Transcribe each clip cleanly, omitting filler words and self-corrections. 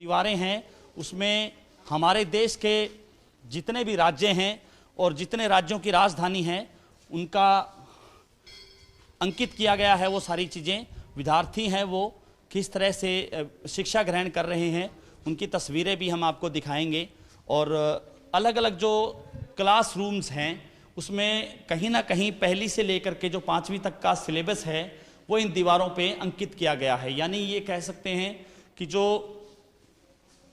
दीवारें हैं उसमें हमारे देश के जितने भी राज्य हैं और जितने राज्यों की राजधानी हैं उनका अंकित किया गया है। वो सारी चीज़ें, विद्यार्थी हैं वो किस तरह से शिक्षा ग्रहण कर रहे हैं उनकी तस्वीरें भी हम आपको दिखाएंगे। और अलग अलग जो क्लासरूम्स हैं उसमें कहीं ना कहीं पहली से लेकर के जो 5वीं तक का सिलेबस है वो इन दीवारों पे अंकित किया गया है। यानी ये कह सकते हैं कि जो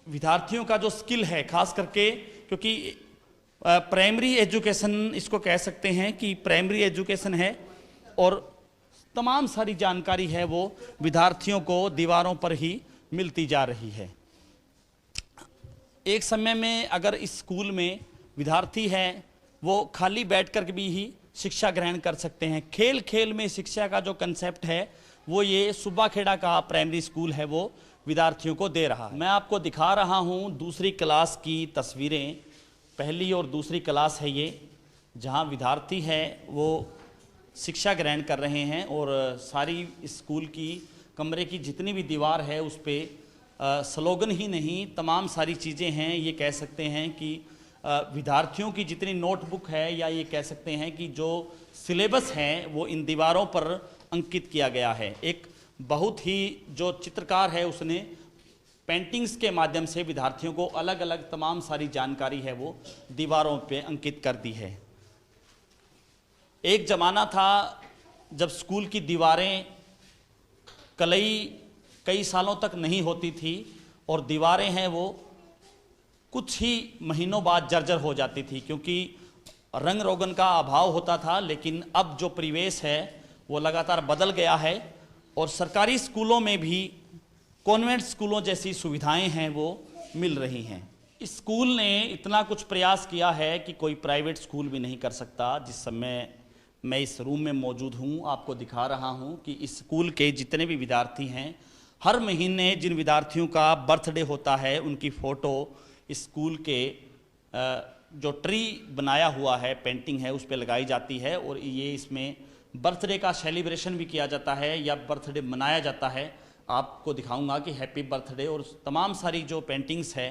विद्यार्थियों का जो स्किल है, खास करके क्योंकि प्राइमरी एजुकेशन इसको कह सकते हैं कि प्राइमरी एजुकेशन है और तमाम सारी जानकारी है वो विद्यार्थियों को दीवारों पर ही मिलती जा रही है। एक समय में अगर इस स्कूल में विद्यार्थी है वो खाली बैठकर भी ही शिक्षा ग्रहण कर सकते हैं। खेल खेल में शिक्षा का जो कंसेप्ट है वो ये सुब्बाखेड़ा का प्राइमरी स्कूल है वो विद्यार्थियों को दे रहा है। मैं आपको दिखा रहा हूँ दूसरी क्लास की तस्वीरें। पहली और दूसरी क्लास है ये, जहाँ विद्यार्थी है वो शिक्षा ग्रहण कर रहे हैं और सारी स्कूल की कमरे की जितनी भी दीवार है उस पर स्लोगन ही नहीं तमाम सारी चीज़ें हैं। ये कह सकते हैं कि विद्यार्थियों की जितनी नोटबुक है या ये कह सकते हैं कि जो सिलेबस हैं वो इन दीवारों पर अंकित किया गया है। एक बहुत ही जो चित्रकार है उसने पेंटिंग्स के माध्यम से विद्यार्थियों को अलग अलग तमाम सारी जानकारी है वो दीवारों पे अंकित कर दी है। एक ज़माना था जब स्कूल की दीवारें कई सालों तक नहीं होती थी और दीवारें हैं वो कुछ ही महीनों बाद जर्जर हो जाती थी क्योंकि रंग रोगन का अभाव होता था। लेकिन अब जो परिवेश है वो लगातार बदल गया है और सरकारी स्कूलों में भी कॉन्वेंट स्कूलों जैसी सुविधाएं हैं वो मिल रही हैं। इस स्कूल ने इतना कुछ प्रयास किया है कि कोई प्राइवेट स्कूल भी नहीं कर सकता। जिस समय मैं इस रूम में मौजूद हूँ आपको दिखा रहा हूँ कि इस स्कूल के जितने भी विद्यार्थी हैं हर महीने जिन विद्यार्थियों का बर्थडे होता है उनकी फ़ोटो स्कूल के जो ट्री बनाया हुआ है, पेंटिंग है, उस पर लगाई जाती है और ये इसमें बर्थडे का सेलिब्रेशन भी किया जाता है या बर्थडे मनाया जाता है। आपको दिखाऊंगा कि हैप्पी बर्थडे और तमाम सारी जो पेंटिंग्स है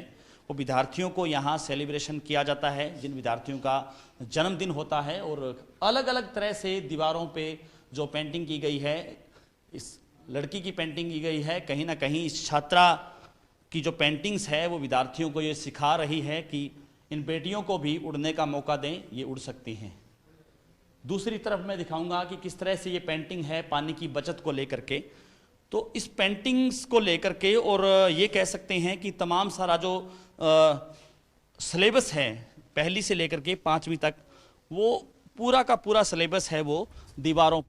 वो विद्यार्थियों को यहाँ सेलिब्रेशन किया जाता है जिन विद्यार्थियों का जन्मदिन होता है। और अलग अलग तरह से दीवारों पे जो पेंटिंग की गई है, इस लड़की की पेंटिंग की गई है, कहीं ना कहीं इस छात्रा की जो पेंटिंग्स है वो विद्यार्थियों को ये सिखा रही है कि इन बेटियों को भी उड़ने का मौका दें, ये उड़ सकती हैं। दूसरी तरफ मैं दिखाऊंगा कि किस तरह से ये पेंटिंग है पानी की बचत को लेकर के। तो इस पेंटिंग्स को लेकर के और ये कह सकते हैं कि तमाम सारा जो सिलेबस है पहली से लेकर के 5वीं तक वो पूरा का पूरा सिलेबस है वो दीवारों